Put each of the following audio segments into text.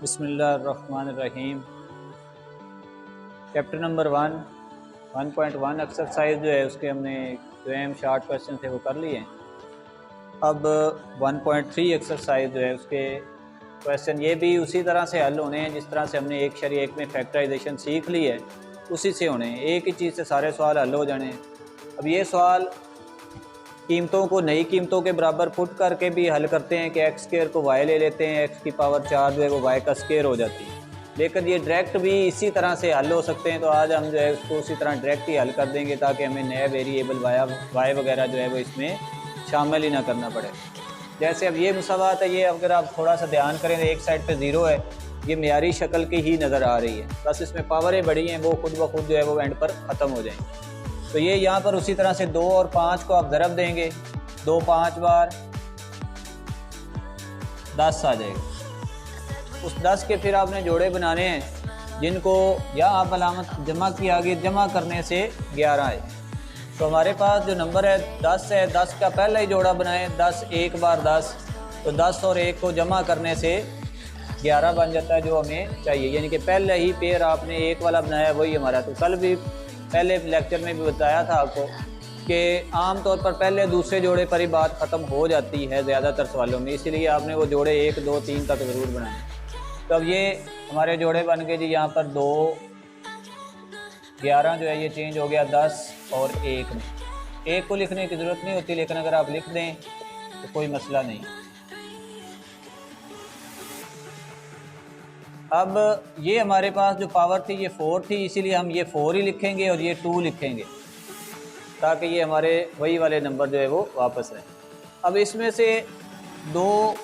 बिस्मिल्लाहिर्रहमानिर्रहीम। Chapter number 1.1 exercise जो है उसके हमने जो है शार्ट क्वेश्चन थे वो कर लिए हैं। अब 1.3 एक्सरसाइज जो है उसके क्वेश्चन ये भी उसी तरह से हल होने हैं जिस तरह से हमने एक शरी एक में फैक्टराइजेशन सीख ली है, उसी से होने हैं। एक ही चीज़ से सारे सवाल हल हो जाने हैं। अब ये सवाल कीमतों को नई कीमतों के बराबर पुट करके भी हल करते हैं कि एक्स स्क्वायर को वाई ले लेते हैं, एक्स की पावर 4 जो है वो वाई का स्क्वायर हो जाती है। लेकिन ये डायरेक्ट भी इसी तरह से हल हो सकते हैं, तो आज हम जो है उसको उसी तरह डायरेक्ट ही हल कर देंगे ताकि हमें नया वेरिएबल वाई वगैरह जो है वो इसमें शामिल ही ना करना पड़े। जैसे अब ये मुसावात है, ये अगर आप थोड़ा सा ध्यान करें तो एक साइड पर ज़ीरो है, ये मेयारी शक्ल की ही नज़र आ रही है, बस इसमें पावरें बड़ी हैं, वो खुद ब खुद जो है वो एंड पर ख़त्म हो जाएंगी। तो ये यहाँ पर उसी तरह से 2 और 5 को आप ज़रब देंगे, 2 5 बार 10 आ जाएगा। उस 10 के फिर आपने जोड़े बनाने हैं जिनको या आप अलामत जमा की आगे जमा करने से 11 है। तो हमारे पास जो नंबर है 10 है, 10 का पहला ही जोड़ा बनाएं, 10 1 बार 10, तो 10 और 1 को जमा करने से 11 बन जाता है जो हमें चाहिए। यानी कि पहले ही पेयर आपने एक वाला बनाया वही हमारा। तो कल भी पहले लेक्चर में भी बताया था आपको कि आम तौर पर पहले दूसरे जोड़े पर ही बात ख़त्म हो जाती है ज़्यादातर सवालों में, इसीलिए आपने वो जोड़े 1 2 3 तक ज़रूर बनाए। तो अब ये हमारे जोड़े बन गए जी, यहाँ पर 2 11 जो है ये चेंज हो गया 10 और 1 में। 1 को लिखने की ज़रूरत नहीं होती, लेकिन अगर आप लिख दें तो कोई मसला नहीं। अब ये हमारे पास जो पावर थी ये 4 थी, इसीलिए हम ये 4 ही लिखेंगे और ये 2 लिखेंगे ताकि ये हमारे वही वाले नंबर जो है वो वापस आए। अब इसमें से 2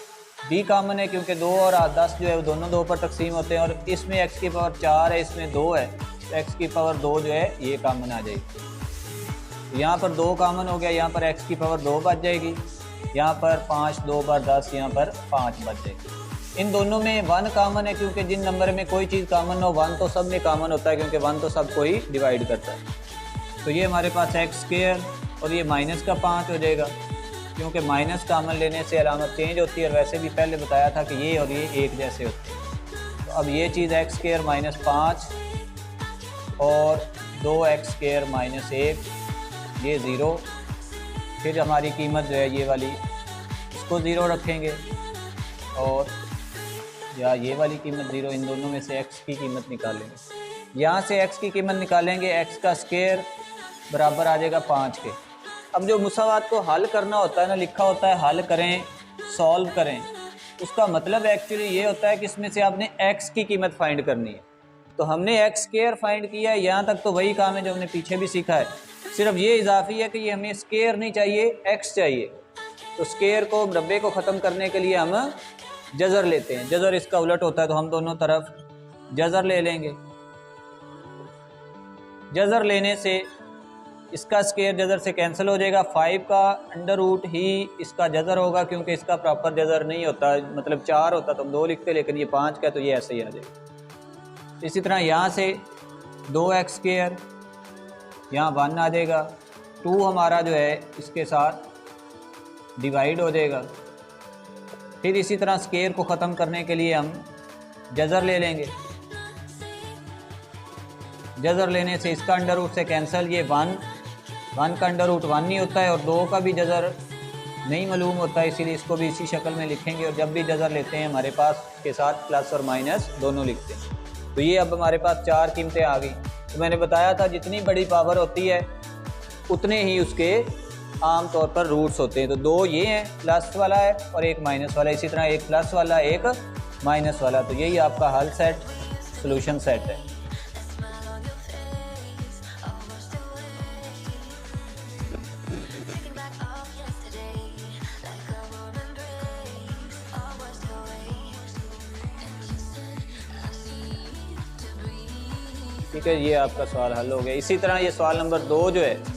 भी कामन है क्योंकि 2 और 10 जो है वो दोनों 2 पर तकसीम होते हैं, और इसमें x की पावर 4 है, इसमें 2 है, तो x की पावर 2 जो है ये कामन आ जाएगी। यहाँ पर 2 कामन हो गया, यहाँ पर x की पावर 2 बच जाएगी, यहाँ पर 5 2 बार 10, यहाँ पर 5 बच जाएगी। इन दोनों में 1 कामन है क्योंकि जिन नंबर में कोई चीज़ कामन हो 1 तो सब में कामन होता है, क्योंकि 1 तो सबको ही डिवाइड करता है। तो ये हमारे पास एक्स स्क्वायर और ये माइनस का 5 हो जाएगा, क्योंकि माइनस कामन लेने से अलामत चेंज होती है। वैसे भी पहले बताया था कि ये और ये एक जैसे होते हैं। तो अब ये चीज़ एक्स स्क्वायर माइनस 5 और 2x स्क्वायर माइनस 1 ये 0। फिर हमारी कीमत जो है ये वाली इसको 0 रखेंगे, और या ये वाली कीमत 0, इन दोनों में से x की कीमत निकालेंगे। यहाँ से x की कीमत निकालेंगे, x का स्क्वायर बराबर आ जाएगा 5 के। अब जो मुसावात को हल करना होता है ना, लिखा होता है हल करें सॉल्व करें, उसका मतलब एक्चुअली ये होता है कि इसमें से आपने x की कीमत फाइंड करनी है। तो हमने x स्क्वायर फाइंड किया है, यहाँ तक तो वही काम है जो हमने पीछे भी सीखा है, सिर्फ ये इजाफी है कि ये हमें स्क्वायर नहीं चाहिए, x चाहिए। तो स्क्वायर को मुरब्बे को ख़त्म करने के लिए हम जज़र लेते हैं, जज़र इसका उलट होता है, तो हम दोनों तरफ जज़र ले लेंगे। जज़र लेने से इसका स्क्वायर जज़र से कैंसिल हो जाएगा, 5 का अंडर रूट ही इसका जज़र होगा, क्योंकि इसका प्रॉपर जज़र नहीं होता, मतलब 4 होता तो हम 2 लिखते, लेकिन ये 5 का तो ये ऐसे ही आ जाएगा। इसी तरह यहाँ से 2x स्क्वायर यहाँ 1 आ जाएगा, 2 हमारा जो है इसके साथ डिवाइड हो जाएगा। फिर इसी तरह स्क्वायर को ख़त्म करने के लिए हम जज़र ले लेंगे। जज़र लेने से इसका अंडर रूट से कैंसिल, ये 1 का अंडर रूट 1 नहीं होता है, और 2 का भी जज़र नहीं मालूम होता है, इसीलिए इसको भी इसी शक्ल में लिखेंगे। और जब भी जज़र लेते हैं हमारे पास के साथ प्लस और माइनस दोनों लिखते हैं। तो ये अब हमारे पास 4 कीमतें आ गई। तो मैंने बताया था जितनी बड़ी पावर होती है उतने ही उसके आम तौर पर रूट्स होते हैं। तो 2 ये हैं, प्लस वाला है और एक माइनस वाला, इसी तरह एक प्लस वाला एक माइनस वाला। तो यही आपका हल सेट सॉल्यूशन सेट है। ठीक है, ये आपका सवाल हल हो गया। इसी तरह ये सवाल नंबर 2 जो है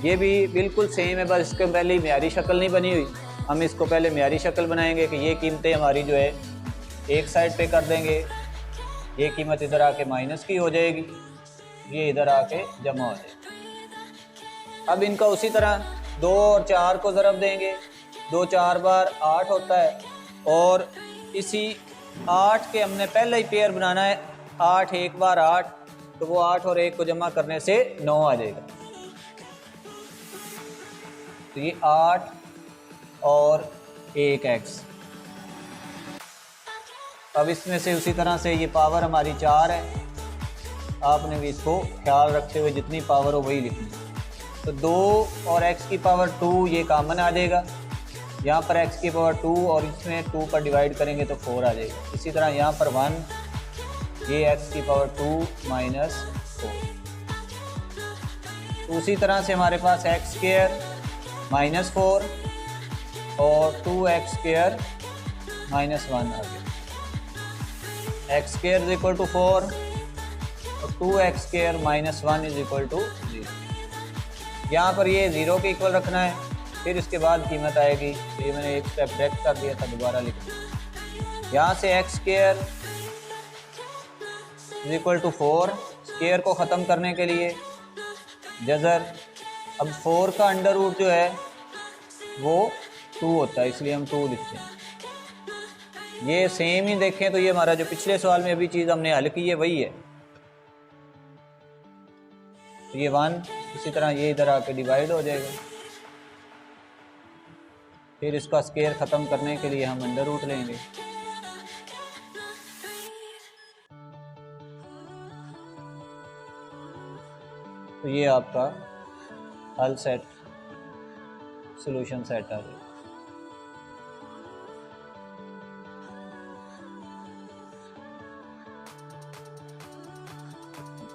ये भी बिल्कुल सेम है, बस इसके पहले ही मेयारी शक्ल नहीं बनी हुई। हम इसको पहले मेयारी शक्ल बनाएंगे कि ये कीमतें हमारी जो है एक साइड पे कर देंगे, ये कीमत इधर आके माइनस की हो जाएगी, ये इधर आके जमा हो जाएगी। अब इनका उसी तरह 2 और 4 को ज़रब देंगे, 2 4 बार 8 होता है, और इसी 8 के हमने पहले ही पेयर बनाना है, 8 एक बार 8, तो वो 8 और 1 को जमा करने से 9 आ जाएगा। तो ये 8 और 1x। अब इसमें से उसी तरह से ये पावर हमारी 4 है, आपने भी इसको ख्याल रखते हुए जितनी पावर हो वही लिखनी। तो 2 और x की पावर 2 ये कॉमन आ जाएगा, यहाँ पर x की पावर 2 और इसमें 2 पर डिवाइड करेंगे तो 4 आ जाएगा। इसी तरह यहाँ पर 1, ये x की पावर 2 माइनस 4। तो उसी तरह से हमारे पास x स्क्वायर माइनस 4 और 2x स्क्वायर माइनस 1 आ गया। x square is equal to 4 और 2x square minus 1 is equal to 0। यहाँ पर ये 0 के इक्वल रखना है, फिर इसके बाद कीमत आएगी। तो ये मैंने एक स्टेप बैक कर दिया था, दोबारा लिख दिया। यहाँ से x square is equal to 4, square को ख़त्म करने के लिए जज़र, अब 4 का अंडर रूट जो है वो 2 होता है, इसलिए हम 2 लिखते हैं। ये सेम ही देखें तो ये हमारा जो पिछले सवाल में अभी चीज़ हमने हल की है वही है। तो ये 1, इसी तरह ये इधर आके डिवाइड हो जाएगा। फिर इसका स्क्वायर ख़त्म करने के लिए हम अंडर रूट लेंगे। तो ये आपका हल सेट, सॉल्यूशन सेट आ जाएगा।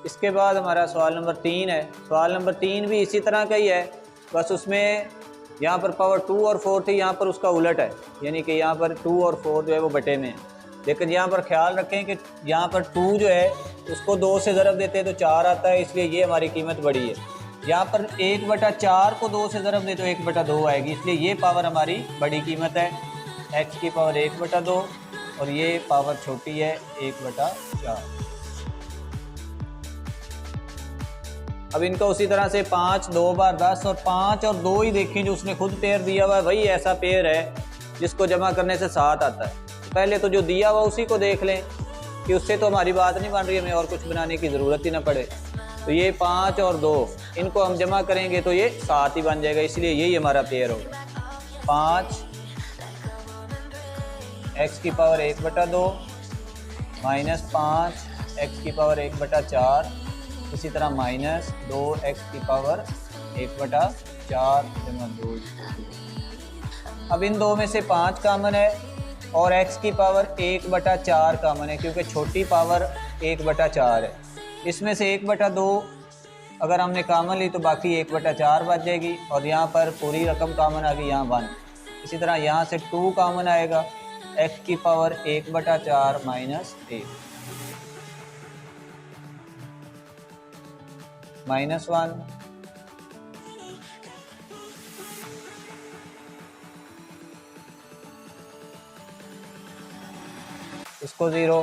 इसके बाद हमारा सवाल नंबर 3 है। सवाल नंबर 3 भी इसी तरह का ही है, बस उसमें यहाँ पर पावर 2 और 4 थी, यहाँ पर उसका उलट है, यानी कि यहाँ पर 2 और 4 जो है वो बटे में है। लेकिन यहाँ पर ख्याल रखें कि यहाँ पर 2 जो है उसको 2 से ज़रब देते हैं तो 4 आता है, इसलिए ये हमारी कीमत बड़ी है। यहाँ पर 1/4 को 2 से ज़रब दे तो 1/2 आएगी, इसलिए ये पावर हमारी बड़ी कीमत है, x की पावर 1/2 और ये पावर छोटी है 1/4। अब इनको उसी तरह से 5 2 बार 10 और 5 और 2 ही देखें, जो उसने खुद पेयर दिया हुआ है वही ऐसा पेयर है जिसको जमा करने से 7 आता है। पहले तो जो दिया हुआ उसी को देख लें कि उससे तो हमारी बात नहीं बन रही, हमें और कुछ बनाने की ज़रूरत ही ना पड़े। तो ये 5 और 2 इनको हम जमा करेंगे तो ये 7 ही बन जाएगा, इसलिए यही हमारा पेयर होगा। 5 x की पावर 1/2 माइनस 5 x की पावर 1/4, इसी तरह माइनस 2x की पावर 1/4 जमा 2। अब इन दो में से 5 कामन है और x की पावर 1/4 कामन है, क्योंकि छोटी पावर 1/4 है। इसमें से 1/2 अगर हमने कामन ली तो बाकी 1/4 बच जाएगी और यहाँ पर पूरी रकम कामन आ गई, यहाँ 1। इसी तरह यहाँ से 2 कामन आएगा, x की पावर 1/4 माइनस 1 माइनस 1, इसको 0,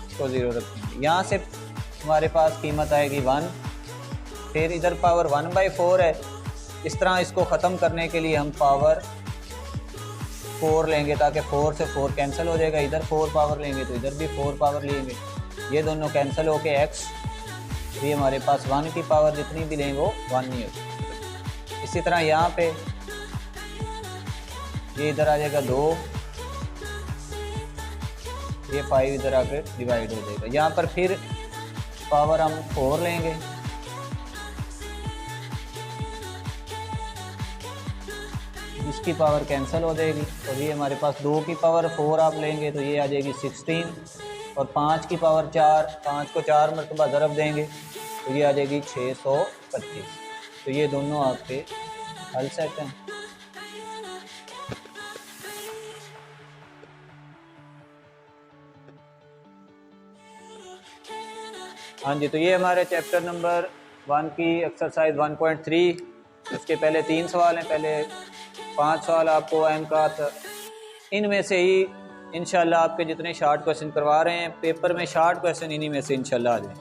इसको 0 रखेंगे। यहाँ से हमारे पास कीमत आएगी 1, फिर इधर पावर 1/4 है। इस तरह इसको ख़त्म करने के लिए हम पावर 4 लेंगे, ताकि 4 से 4 कैंसिल हो जाएगा। इधर 4 पावर लेंगे तो इधर भी 4 पावर लेंगे, ये दोनों कैंसिल होके x, ये हमारे पास 1 की पावर जितनी भी लेंगे वो 1 नहीं होगी। इसी तरह यहाँ पे ये इधर आ जाएगा 2, ये 5 इधर आकर डिवाइड हो जाएगा। यहाँ पर फिर पावर हम 4 लेंगे, इसकी पावर कैंसिल हो जाएगी और ये हमारे पास 2 की पावर 4 आप लेंगे तो ये आ जाएगी 16 और 5 की पावर 4, 5 को 4 मरतबा ज़रब देंगे तो ये आ जाएगी 625। तो ये दोनों आपके हल सेट हैं। हाँ जी, तो ये हमारे चैप्टर नंबर 1 की एक्सरसाइज 1.3। उसके पहले 3 सवाल हैं, पहले 5 सवाल आपको अहम का था। इनमें से ही इंशाल्लाह आपके जितने शार्ट क्वेश्चन करवा रहे हैं पेपर में, शार्ट क्वेश्चन इन्हीं में से इंशाल्लाह आ जाए।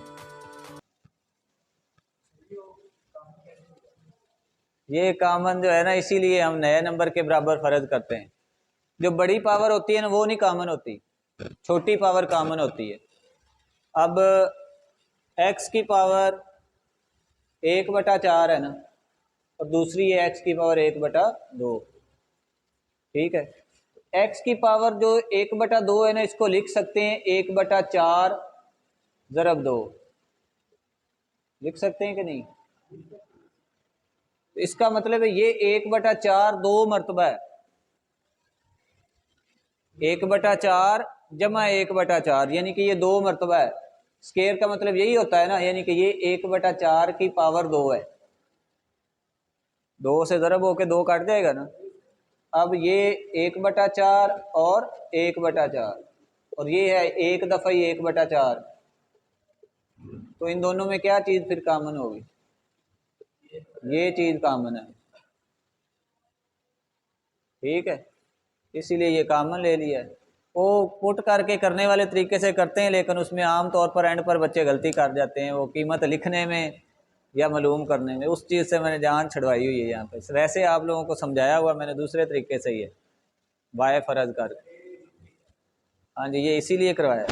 ये कॉमन जो है ना, इसीलिए हम नए नंबर के बराबर फर्ज करते हैं। जो बड़ी पावर होती है ना वो नहीं कॉमन होती, छोटी पावर कॉमन होती है। अब x की पावर 1/4 है ना, और दूसरी है x की पावर 1/2। ठीक है, x की पावर जो 1/2 है ना, इसको लिख सकते हैं 1/4 ज़रब 2। लिख सकते हैं कि नहीं? तो इसका मतलब है ये 1/4 दो मरतबा है। 1/4 जमा 1/4 यानी कि ये 2 मरतबा है। स्केयर का मतलब यही होता है ना, यानी कि ये 1/4 की पावर 2 है। 2 से ज़रब होके 2 काट जाएगा ना। अब ये 1/4 और 1/4, और ये है एक दफ़ा ही 1/4, तो इन दोनों में क्या चीज़ फिर कॉमन होगी? ये चीज़ कॉमन है। ठीक है, इसीलिए ये कॉमन ले लिया है। वो पुट करके करने वाले तरीके से करते हैं, लेकिन उसमें आम तौर पर एंड पर बच्चे गलती कर जाते हैं, वो कीमत लिखने में या मालूम करने में। उस चीज़ से मैंने जान छुड़वाई हुई है यहाँ पे। वैसे आप लोगों को समझाया हुआ मैंने दूसरे तरीके से ही है, बाय फर्ज कर। हाँ जी, ये इसीलिए करवाया।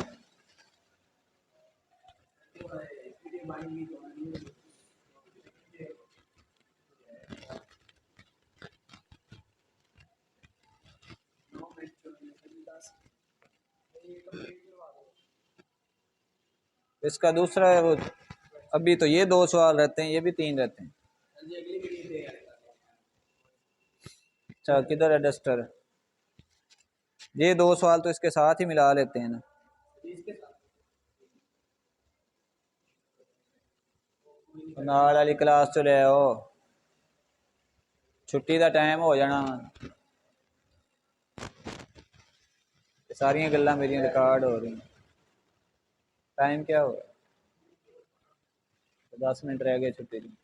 इसका दूसरा है वो, अभी तो ये 2 सवाल रहते हैं, ये भी 3 रहते हैं। अच्छा, किधर है डस्टर? ये 2 सवाल तो इसके साथ ही मिला लेते हैं ना। नाल वाली क्लास तो ले आओ, छुट्टी का टाइम हो जाना। सारियां गल्लां मेरियां रिकॉर्ड हो रही हैं। टाइम क्या हो गया? 10 मिनट रह गए छुट्टी की।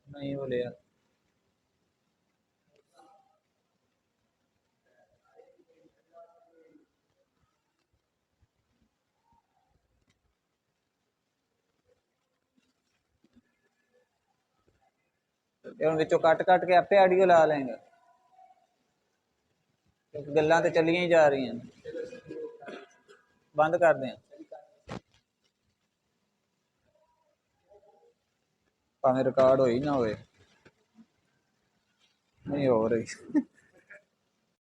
नहीं वो ले आ। ये विचों कट कट के आपे ऑडियो ला लेंगे, क्योंकि गल्लां तो चलियां ही जा रही हैं। बंद कर दें, भावें रिकॉर्ड होई ना होए। नहीं हो रही